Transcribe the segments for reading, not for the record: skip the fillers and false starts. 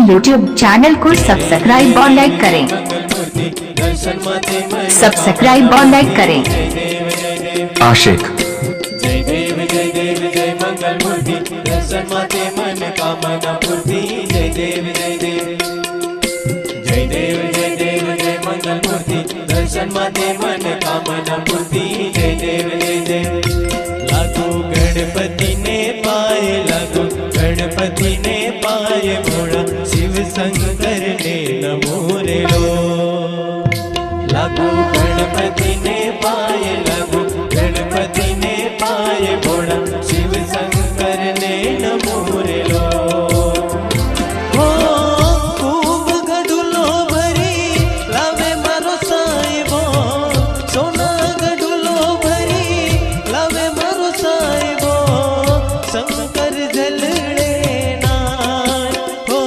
YouTube channel को subscribe और like करें। सब्सक्राइब और लाइक करें। आशिक जय देव जय मंगल मूर्ति दर्शन माते मन कामना पूर्ति। जय देव जय देव जय मंगल मूर्ति दर्शन माते मन कामना पूर्ति। जय देव लागू गणपति ने पाए, लागू गणपति ने पाए भोला शिव शंकर ने नमो रे लो। लागू गणपति ने पाए, लागू गणपति ने पाए भोला शिव शंकर ने नमो रे लो। हो खूब गडुलो भरी लावे मारो साहिबो, सोना गडुलो भरी लावे मारो साहिबो। शंकर जलड़े नाय हो,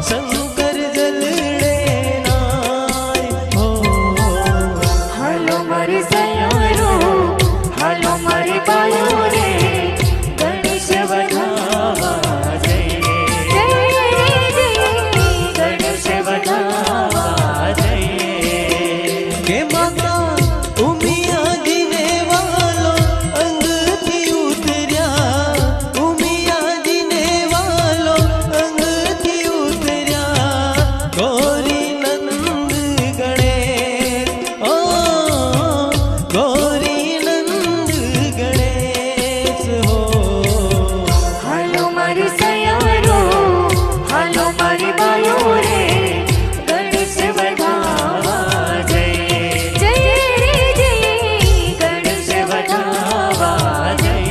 शंकर जलड़े नाय हो। हालो मारे सयारो, हालो मारे बायो रे, गणेश बढ़ावा जय गणेश बढ़ावा जय। के माता उमिया जीने वालो अंग थी उतरिया, उमिया जीने वालो अंग थी उतरिया। गौरी नंद गणेश ओ, गौरी नंद गणेश हो। हालो मारे सयारो, हालो मारे बायो रे, गणेश बढ़ावा जय गणेश बढ़ावा जय।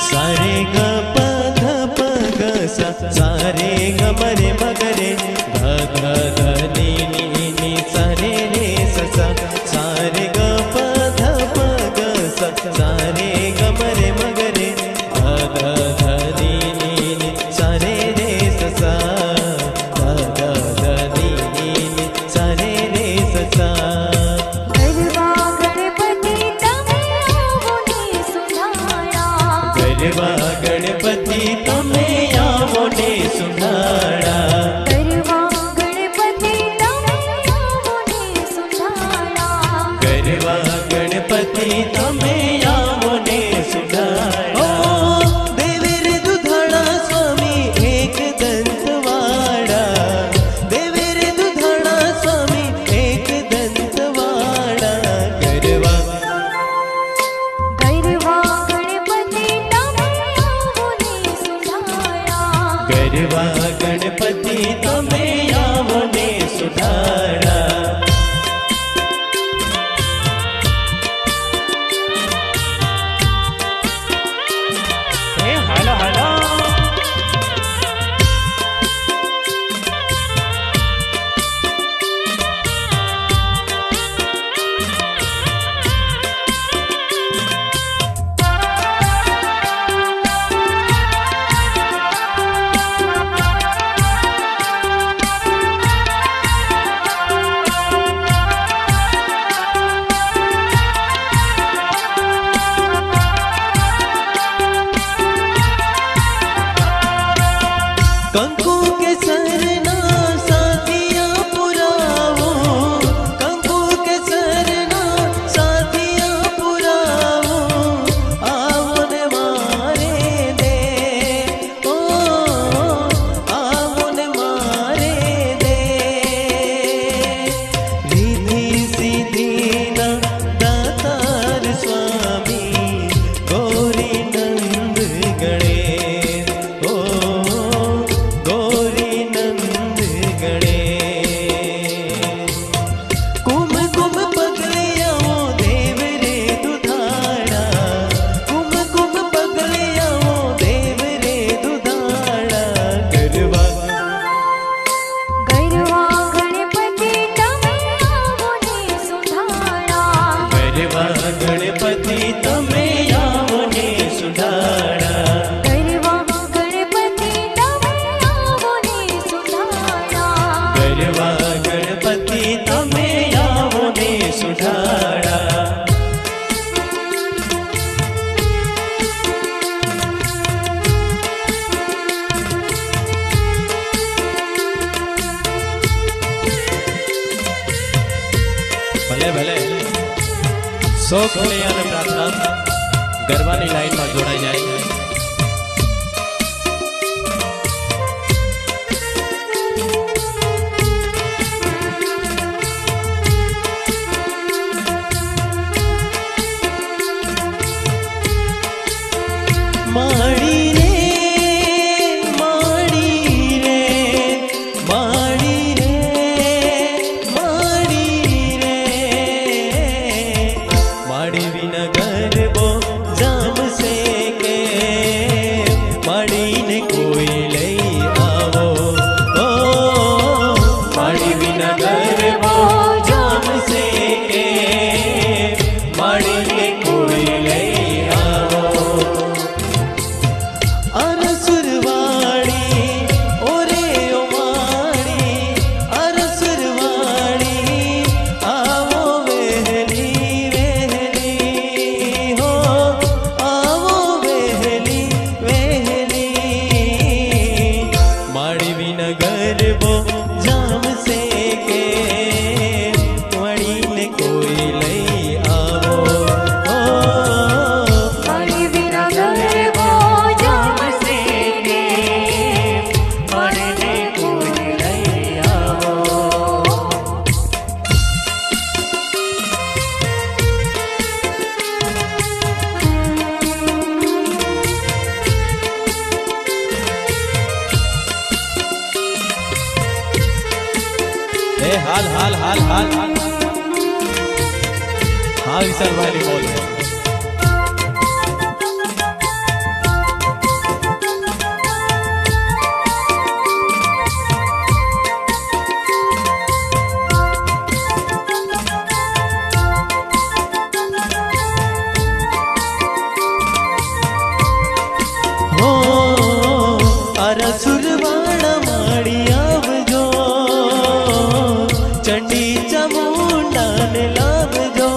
सारे ग प ध प ग सा, सारे ग म रे म ग रे, ध ध ध नि नि नि सारे रे स सा। सारे ग प ध प ग सा, सारे ग म रे म ग रे, ध ध ध नि नि नि सारे रे स सा। ध ध ध नि नि नि सारे रे स सा। गरबा गणपति तमे आवो ने सुनाया, गरबा गणपति तमे आवो ने सुनाड़ा। गरबा गणपति तमे आवो ने सुनाया। गरबा गणपति तमे आवो ने सुनाड़ा। ओ देवीर दुधाड़ा स्वामी एक दंतवाड़ा, देवीर दुधाड़ा स्वामी एक दंतवाड़ा। गरबा गरबा गणपति तमे आवो ने सुनाया। गरबा गणपति तमे आवो ने सुनाड़ा। हेलो हेलो સો ખોલિયાને પ્રાર્થના ગરબાની લાઈનમાં જોડાઈ જાય. માડી રે માડી રે માડી રે માડી રે માડી વિના ગરબો જામશે કે માડીને કોઈ લઈ આવો. ઓ માડી વિના ગરબો જામશે કે માડીને કોઈ લઈ આવો. અરસુરવાડી ઓરે ઓ માડી અરસુરવાડી આવો વહેલી વહેલી હો આવો વહેલી વહેલી માડી વિના ગરબો જામશે કે માડીને કોઈ લઈ આવો. માડી વિના ગરબો જામશે કે માડીને કોઈ લઈ આવો. એ હાલ હાલ હાલ હાલ હા વિશાલભાઈ બોલ. હો અરસુરવાડા માડી આવજો ચંડી ચામુંડાને લાવજો.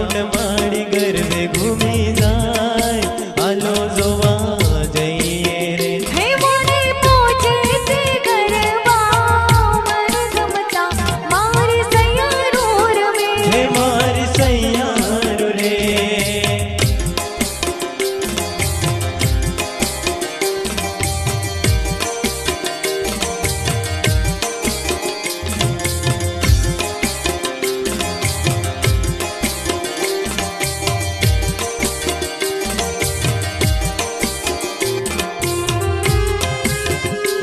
ચામુંડમાળી ગરબે ઘૂમી જાય હાલો જોવા જઈએ રે હે મોને પહોંચે છે ગરબા મન ગમતા મારી સૈયારો રમે હે મારી સૈયારો રે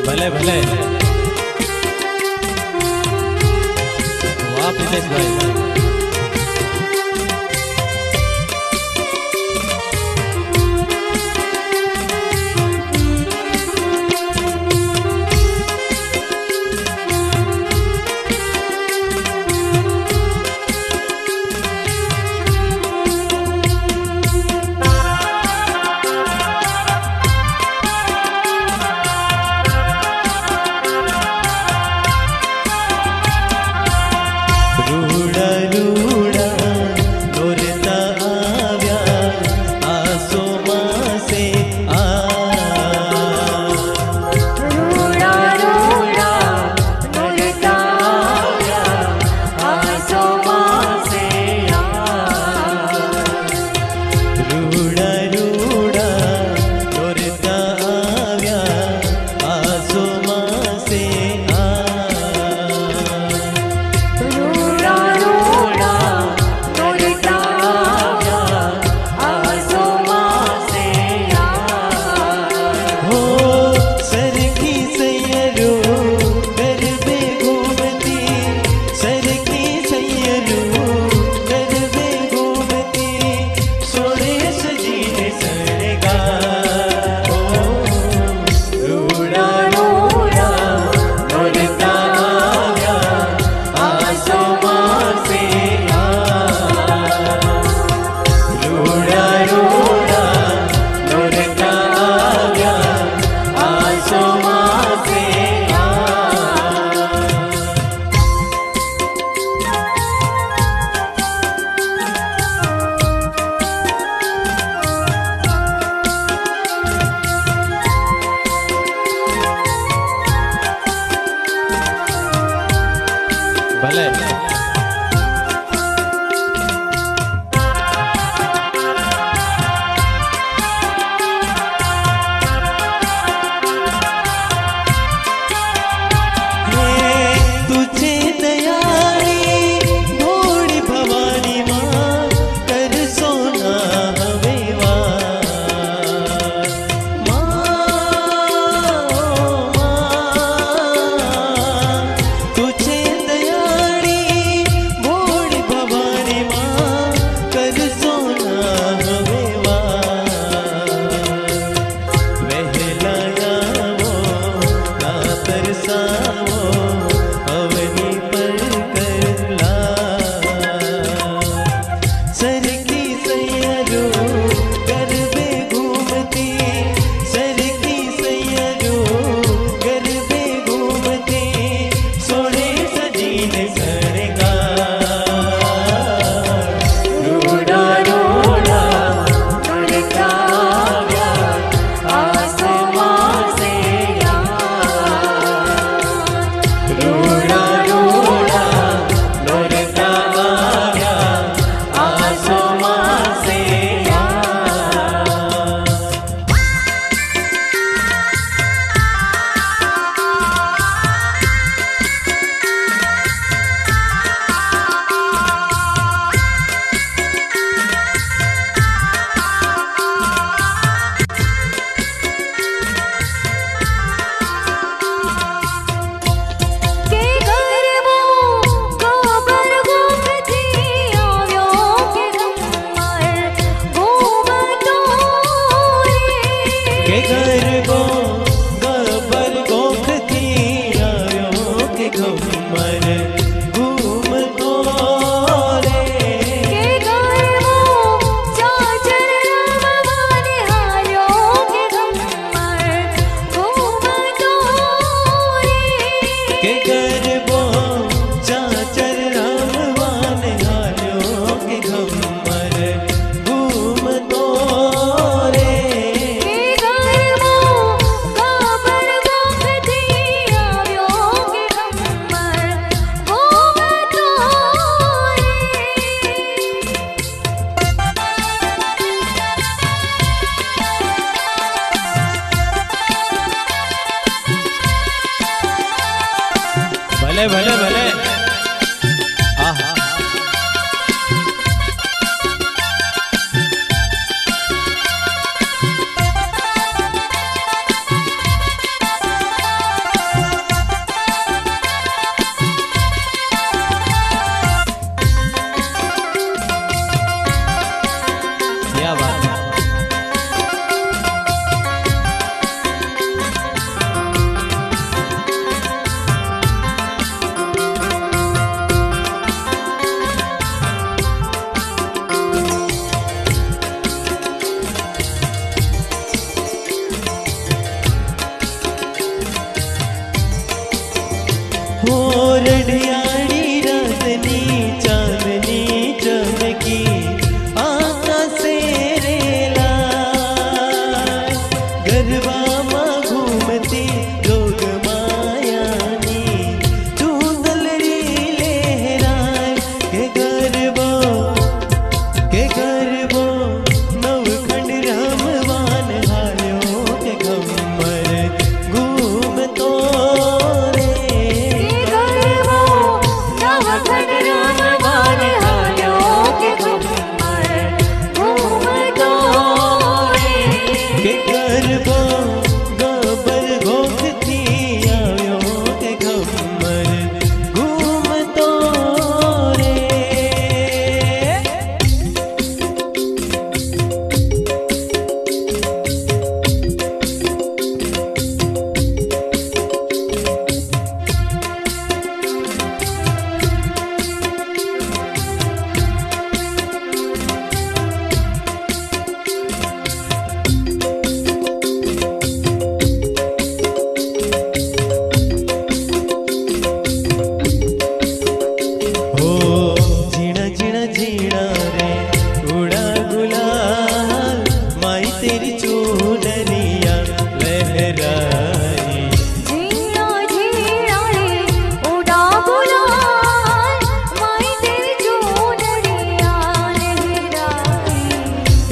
ભલે ભલે વાહ પ્રિતેશભાઈ રૂડા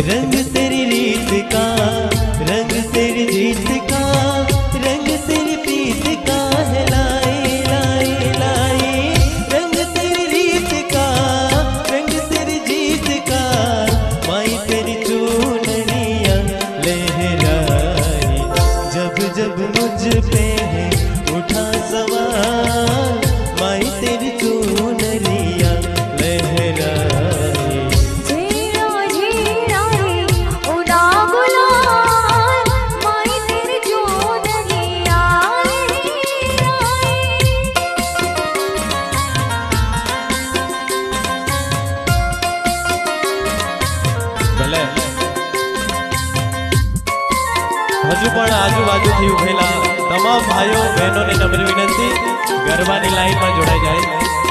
रंग तेरी रीत का, रंग तेरी जीत का, रंग तेरी प्रीत का है लाई लाई लाई। रंग तेरी रीत का, रंग तेरी जीत का, माई तेरी चूनरिया लहराए। जब जब मुझ पे है उठा सवार, माई तेरी चूनरिया लहराए। झीरा झीरा रे उड़ा गुलाल, माई तेरी चूनरिया लहराए। ભલે હજુ પણ આજુબાજુથી ઉભેલા તમામ ભાઈઓ બહેનોને નમ્ર વિનંતી ગરબાની લાઈનમાં જોડાઈ જાય।